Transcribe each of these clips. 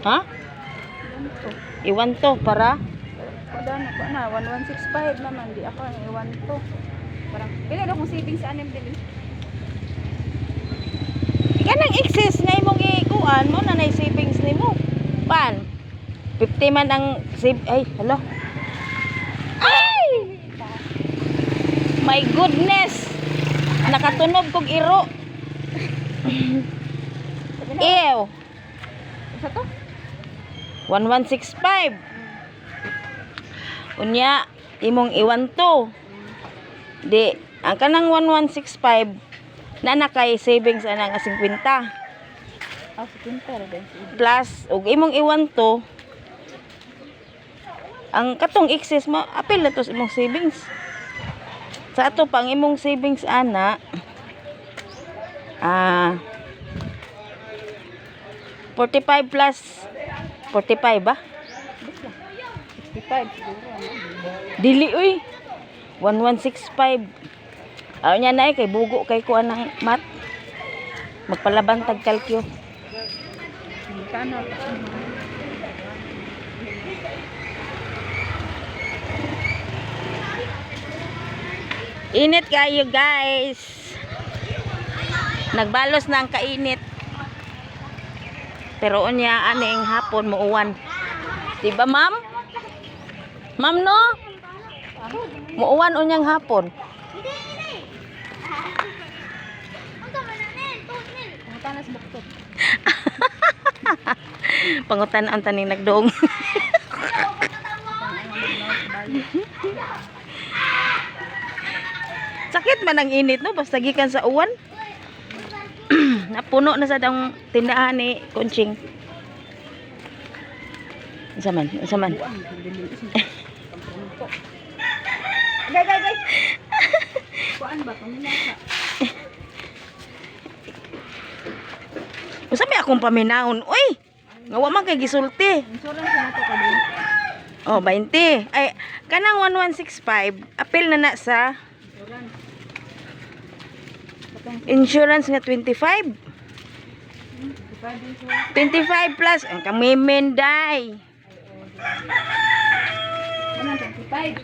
Ha? Iwan to para? Kada na 1165 naman di ako iwan to. Parang pila daw kung savings sa anim din. Kanang excess nga imong ikuan mo na nay savings nimo. Pan? 50 man ang save. Ay, hello. Ay! My goodness. Nakatunog kog iro. Ew. Isa to? 1165. Unya imong iwan to. Di ang kanang 1165 na nakay savings anang 50. Ah, 50 din. Plus ug imong iwan to ang katong excess mo apil na to sa imong savings. Sa ato pang imong savings ana 45 plus 45 ba? 65 siguro. Dili uy. 1165. Aw nya na kay bugo kay ko anang mat. Magpalaban tag kalkyo. Kano? Init kayo guys. Nagbalos na ang kainit. Pero unya aning hapon muuwan. Diba ma'am? Ma'am no? Muuwan unyang hapon. Pangutan sa buktot. Pangutan ang taning nagdong. Sakit man ang init no basta gikan sa uwan. Napuno na sa dang tindahan ni Kunching. Unsa man? Gay. Kuan ba paminasa? Unsa may akong paminahon? Uy, nga wa man kay gisulti. Insurance na to kadin. Oh, 20. Ay, kanang 1165, apil na na sa insurance nga 25. 25 plus ang kamimenday. 25.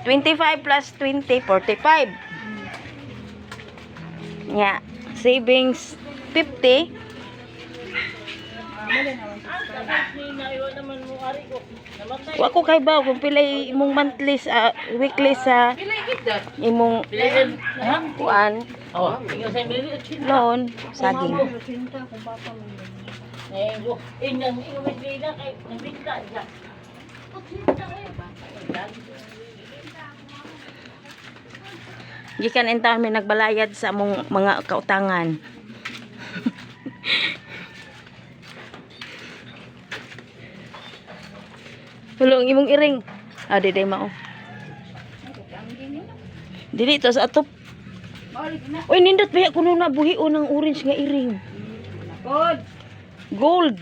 25 plus 20, 45. Yeah, savings 50. Wa ko kay ba kung pilay imong monthly sa weekly sa imong kuan loan saging. Gikan enta mi nagbalayad sa among mga kautangan. Hulong imong iring. Ah, di mao. Dili to sa atop. Uy, nindot ba kuno na buhi o ng orange nga iring. Good. Gold. Gold.